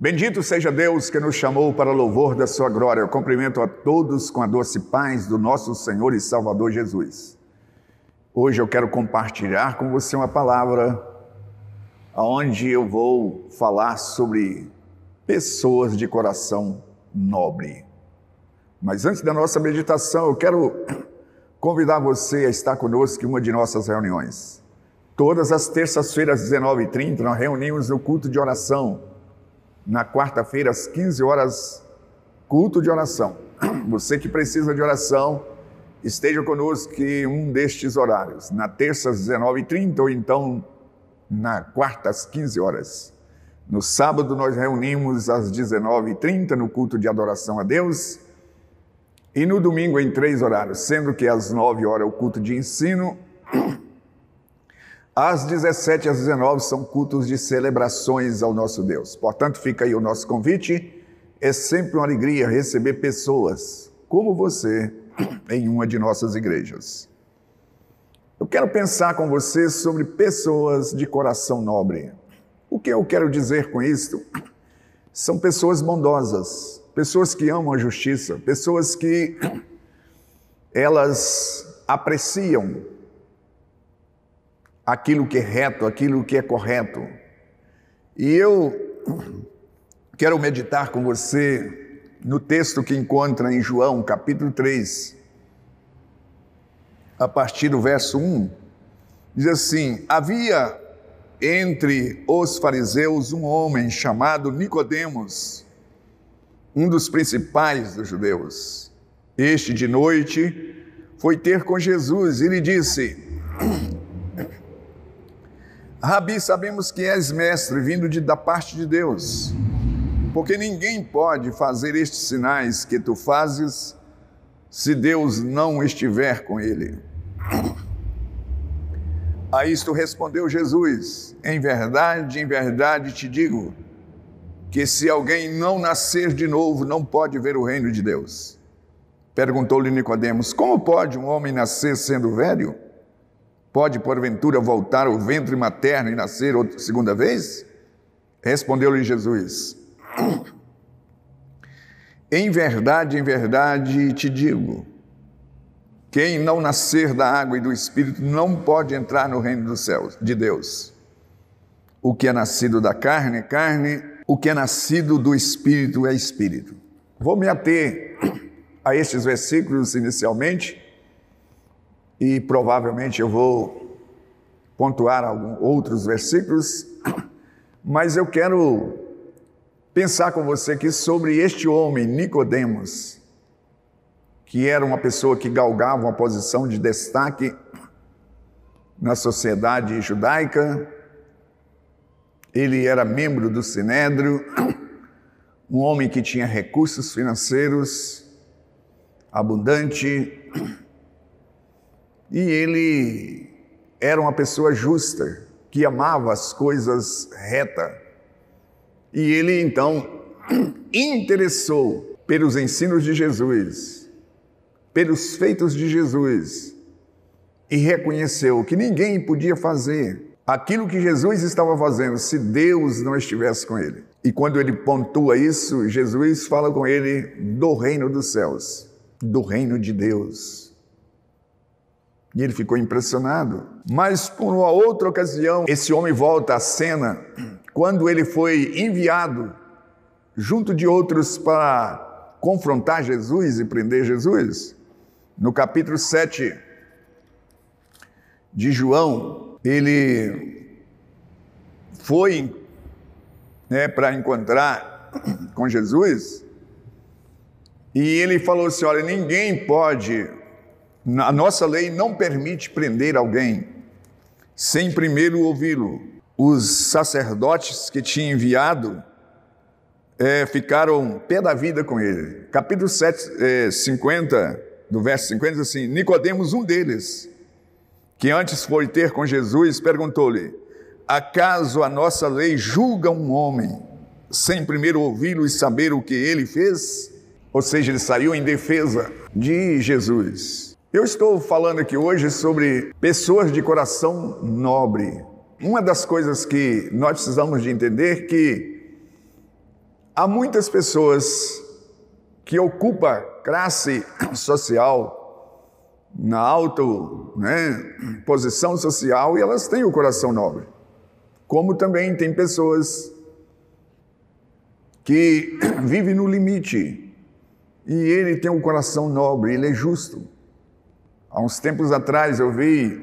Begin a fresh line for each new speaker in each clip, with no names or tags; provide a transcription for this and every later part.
Bendito seja Deus que nos chamou para louvor da sua glória. Eu cumprimento a todos com a doce paz do nosso Senhor e Salvador Jesus. Hoje eu quero compartilhar com você uma palavra onde eu vou falar sobre pessoas de coração nobre. Mas antes da nossa meditação, eu quero convidar você a estar conosco em uma de nossas reuniões. Todas as terças-feiras, às 19h30, nós reunimos no culto de oração. Na quarta-feira, às 15 horas, culto de oração. Você que precisa de oração, esteja conosco em um destes horários. Na terça, às 19h30, ou então na quarta, às 15 horas. No sábado, nós reunimos às 19h30 no culto de adoração a Deus. E no domingo, em 3 horários, sendo que às 9 horas é o culto de ensino. Às 17 às 19 são cultos de celebrações ao nosso Deus. Portanto, fica aí o nosso convite. É sempre uma alegria receber pessoas como você em uma de nossas igrejas. Eu quero pensar com você sobre pessoas de coração nobre. O que eu quero dizer com isto? São pessoas bondosas, pessoas que amam a justiça, pessoas que elas apreciam aquilo que é reto, aquilo que é correto. E eu quero meditar com você no texto que encontra em João, capítulo 3, a partir do verso 1, diz assim: havia entre os fariseus um homem chamado Nicodemos, um dos principais dos judeus. Este, de noite, foi ter com Jesus e lhe disse: Rabi, sabemos que és mestre, vindo da parte de Deus, porque ninguém pode fazer estes sinais que tu fazes, se Deus não estiver com ele. A isto respondeu Jesus: em verdade te digo, que se alguém não nascer de novo, não pode ver o reino de Deus. Perguntou-lhe Nicodemos: como pode um homem nascer sendo velho? Pode, porventura, voltar ao ventre materno e nascer segunda vez? Respondeu-lhe Jesus: em verdade te digo, quem não nascer da água e do Espírito não pode entrar no reino dos céus, de Deus. O que é nascido da carne é carne, o que é nascido do Espírito é Espírito. Vou me ater a estes versículos inicialmente, e provavelmente eu vou pontuar outros versículos, mas eu quero pensar com você aqui sobre este homem, Nicodemos, que era uma pessoa que galgava uma posição de destaque na sociedade judaica. Ele era membro do Sinédrio, um homem que tinha recursos financeiros abundante, e ele era uma pessoa justa, que amava as coisas retas. E ele, então, interessou pelos ensinos de Jesus, pelos feitos de Jesus, e reconheceu que ninguém podia fazer aquilo que Jesus estava fazendo se Deus não estivesse com ele. E quando ele pontua isso, Jesus fala com ele do reino dos céus, do reino de Deus. E ele ficou impressionado. Mas por uma outra ocasião, esse homem volta à cena quando ele foi enviado junto de outros para confrontar Jesus e prender Jesus. No capítulo 7 de João, ele foi para encontrar com Jesus e ele falou assim: olha, ninguém pode... A nossa lei não permite prender alguém sem primeiro ouvi-lo. Os sacerdotes que tinha enviado ficaram pé da vida com ele. Capítulo 7, 50, do verso 50, diz assim: Nicodemos, um deles, que antes foi ter com Jesus, perguntou-lhe: acaso a nossa lei julga um homem sem primeiro ouvi-lo e saber o que ele fez? Ou seja, ele saiu em defesa de Jesus. Eu estou falando aqui hoje sobre pessoas de coração nobre. Uma das coisas que nós precisamos de entender é que Há muitas pessoas que ocupam classe social, na alta posição social, e elas têm o coração nobre. Como também tem pessoas que vivem no limite, e ele tem um coração nobre, ele é justo. Há uns tempos atrás eu vi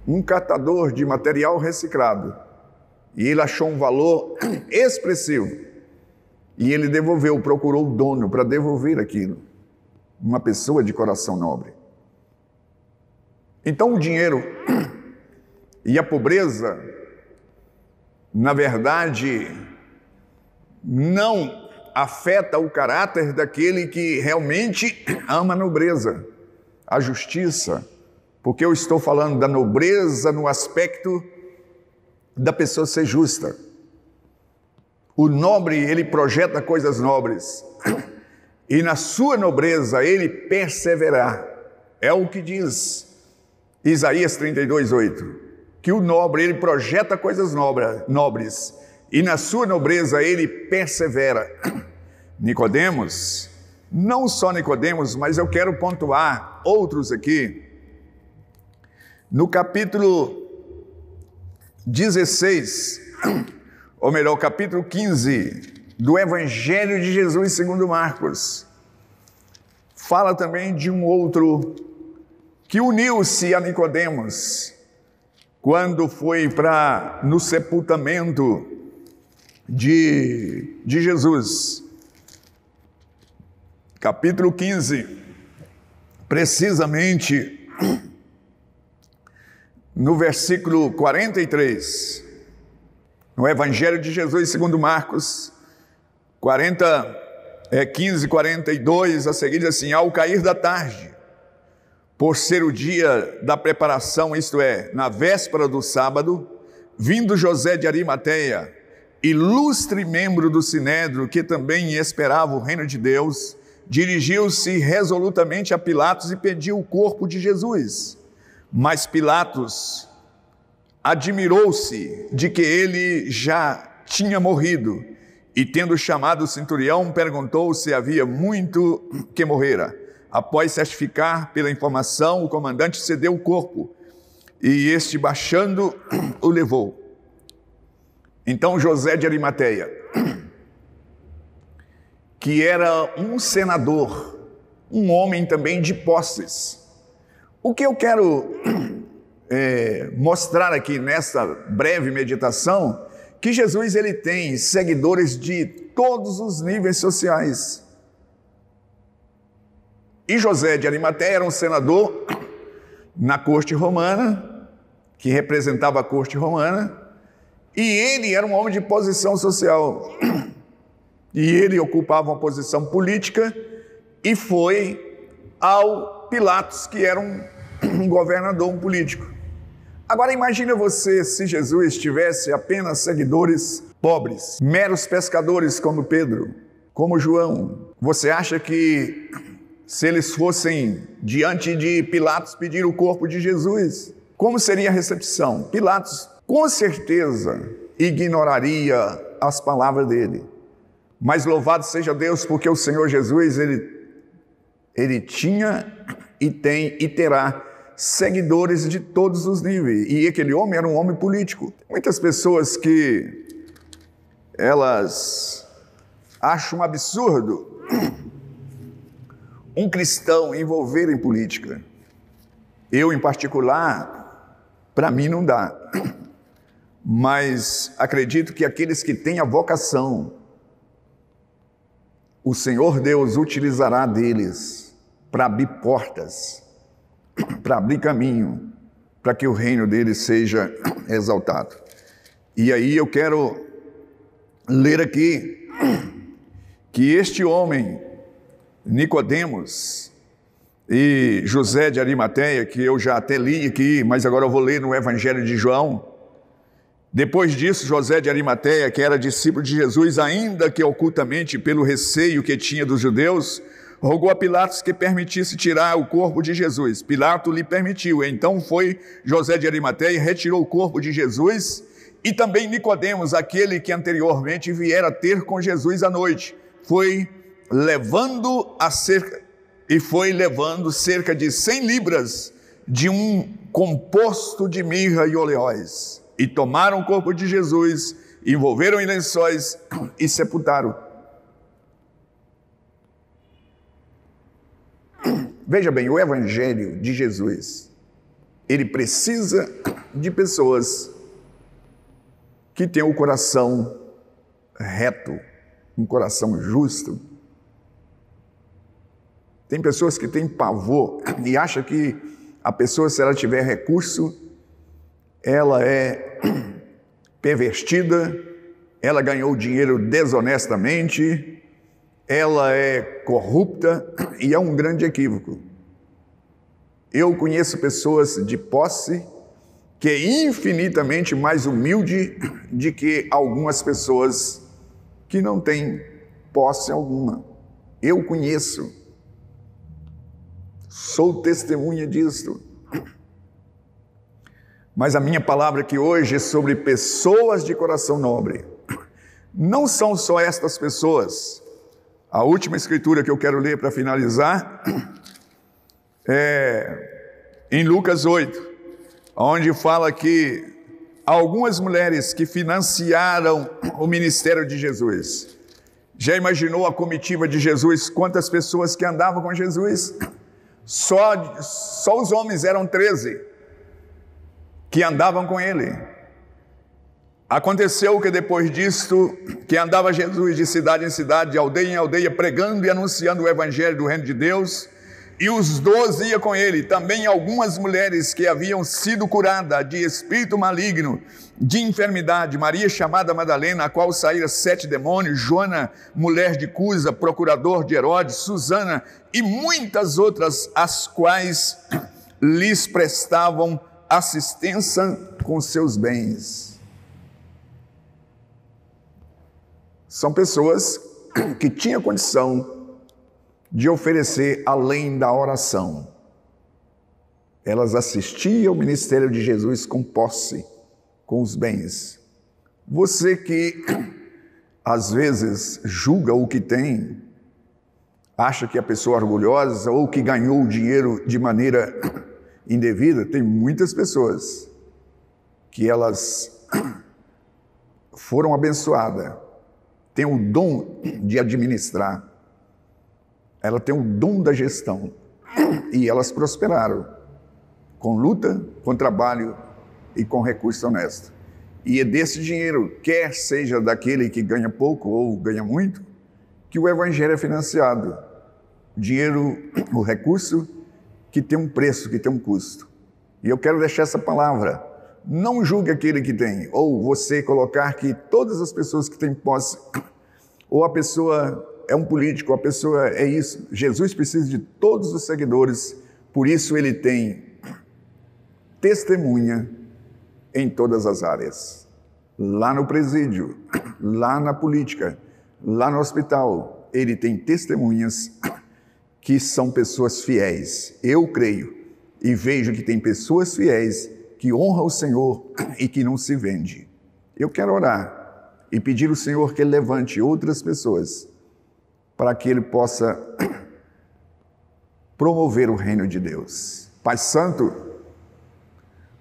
um catador de material reciclado, e ele achou um valor expressivo, e ele devolveu, procurou o dono para devolver aquilo. Uma pessoa de coração nobre. Então o dinheiro e a pobreza, na verdade, não afeta o caráter daquele que realmente ama a nobreza, a justiça, porque eu estou falando da nobreza no aspecto da pessoa ser justa. O nobre, ele projeta coisas nobres, e na sua nobreza ele perseverar. É o que diz Isaías 32:8, que o nobre, ele projeta coisas nobres, e na sua nobreza ele persevera. Nicodemos, não só Nicodemos, mas eu quero pontuar outros aqui. No capítulo 16, ou melhor, capítulo 15 do Evangelho de Jesus segundo Marcos, fala também de um outro que uniu-se a Nicodemos quando foi no sepultamento de Jesus. Capítulo 15, precisamente no versículo 43, no Evangelho de Jesus segundo Marcos, 15, 42, a seguir diz assim: ao cair da tarde, por ser o dia da preparação, isto é, na véspera do sábado, vindo José de Arimateia, ilustre membro do Sinédrio, que também esperava o reino de Deus, dirigiu-se resolutamente a Pilatos e pediu o corpo de Jesus. Mas Pilatos admirou-se de que ele já tinha morrido, e tendo chamado o centurião, perguntou se havia muito que morrera. Após certificar pela informação, o comandante cedeu o corpo, e este, baixando, o levou. Então José de Arimateia, que era um senador, um homem também de posses. O que eu quero mostrar aqui nessa breve meditação, que Jesus ele tem seguidores de todos os níveis sociais. E José de Arimateia era um senador na corte romana, que representava a corte romana, e ele era um homem de posição social. E ele ocupava uma posição política e foi ao Pilatos, que era um governador, um político. Agora imagina você se Jesus tivesse apenas seguidores pobres, meros pescadores como Pedro, como João. Você acha que se eles fossem diante de Pilatos pedir o corpo de Jesus, como seria a recepção? Pilatos com certeza ignoraria as palavras dele. Mas louvado seja Deus, porque o Senhor Jesus, ele tinha e tem e terá seguidores de todos os níveis. E aquele homem era um homem político. Muitas pessoas que elas acham um absurdo um cristão envolver em política. Eu, em particular, para mim não dá. Mas acredito que aqueles que têm a vocação, o Senhor Deus utilizará deles para abrir portas, para abrir caminho, para que o reino dele seja exaltado. E aí eu quero ler aqui que este homem, Nicodemos e José de Arimateia, que eu já até li aqui, mas agora eu vou ler no Evangelho de João. Depois disso, José de Arimateia, que era discípulo de Jesus, ainda que ocultamente pelo receio que tinha dos judeus, rogou a Pilatos que permitisse tirar o corpo de Jesus. Pilatos lhe permitiu. Então foi José de Arimateia, retirou o corpo de Jesus E também Nicodemos, aquele que anteriormente viera ter com Jesus à noite, foi levando cerca de 100 libras de um composto de mirra e oleóis. E tomaram o corpo de Jesus, envolveram em lençóis e sepultaram. Veja bem, o Evangelho de Jesus, ele precisa de pessoas que tenham o coração reto, um coração justo. Tem pessoas que têm pavor e acham que a pessoa, se ela tiver recurso, ela é pervertida, ela ganhou dinheiro desonestamente, ela é corrupta, e é um grande equívoco. Eu conheço pessoas de posse que é infinitamente mais humilde de que algumas pessoas que não têm posse alguma. Eu conheço, sou testemunha disso. Mas a minha palavra aqui hoje é sobre pessoas de coração nobre. Não são só estas pessoas. A última escritura que eu quero ler para finalizar é em Lucas 8, onde fala que algumas mulheres que financiaram o ministério de Jesus. Já imaginou a comitiva de Jesus? Quantas pessoas que andavam com Jesus? Só os homens eram 13 que andavam com ele. Aconteceu que depois disto, que andava Jesus de cidade em cidade, de aldeia em aldeia, pregando e anunciando o evangelho do reino de Deus, e os 12 iam com ele. Também algumas mulheres que haviam sido curadas de espírito maligno, de enfermidade, Maria chamada Madalena, a qual saíra 7 demônios, Joana, mulher de Cusa, procurador de Herodes, Susana e muitas outras, as quais lhes prestavam assistência com seus bens. São pessoas que tinham condição de oferecer além da oração. Elas assistiam ao ministério de Jesus com posse, com os bens. Você que às vezes julga o que tem, acha que a pessoa é orgulhosa ou que ganhou o dinheiro de maneira indevida, tem muitas pessoas que elas foram abençoadas, têm o dom de administrar, ela tem o dom da gestão e elas prosperaram com luta, com trabalho e com recurso honesto. E é desse dinheiro, quer seja daquele que ganha pouco ou ganha muito, que o evangelho é financiado. O dinheiro, o recurso que tem um preço, que tem um custo. E eu quero deixar essa palavra. Não julgue aquele que tem, ou você colocar que todas as pessoas que têm posse, ou a pessoa é um político, a pessoa é isso. Jesus precisa de todos os seguidores, por isso ele tem testemunha em todas as áreas. Lá no presídio, lá na política, lá no hospital, ele tem testemunhas que são pessoas fiéis. Eu creio e vejo que tem pessoas fiéis que honram o Senhor e que não se vende. Eu quero orar e pedir ao Senhor que Ele levante outras pessoas para que Ele possa promover o reino de Deus. Pai Santo,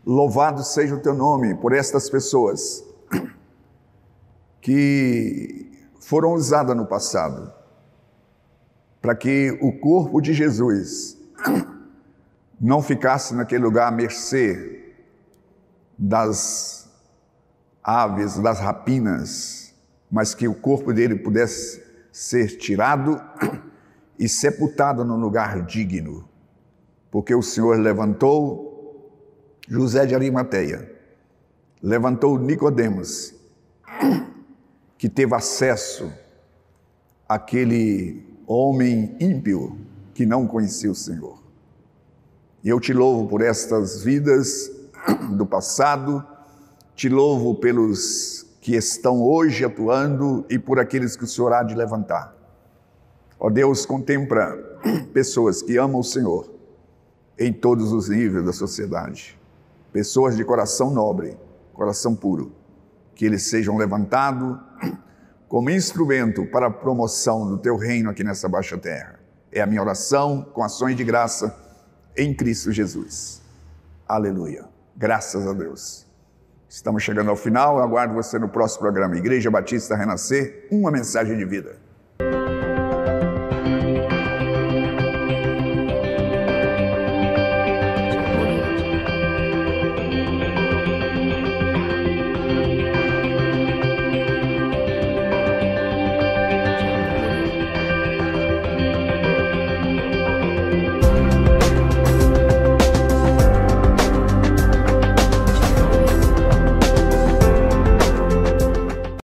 louvado seja o Teu nome por estas pessoas que foram usadas no passado, para que o corpo de Jesus não ficasse naquele lugar à mercê das aves, das rapinas, mas que o corpo dele pudesse ser tirado e sepultado num lugar digno, porque o Senhor levantou José de Arimateia, levantou Nicodemos, que teve acesso àquele homem ímpio que não conhecia o Senhor. E eu te louvo por estas vidas do passado, te louvo pelos que estão hoje atuando e por aqueles que o Senhor há de levantar. Ó Deus, contempla pessoas que amam o Senhor em todos os níveis da sociedade, pessoas de coração nobre, coração puro. que eles sejam levantados como instrumento para a promoção do teu reino aqui nessa baixa terra. É a minha oração com ações de graça em Cristo Jesus. Aleluia. Graças a Deus. Estamos chegando ao final. Eu aguardo você no próximo programa. Igreja Batista Renascer, uma mensagem de vida.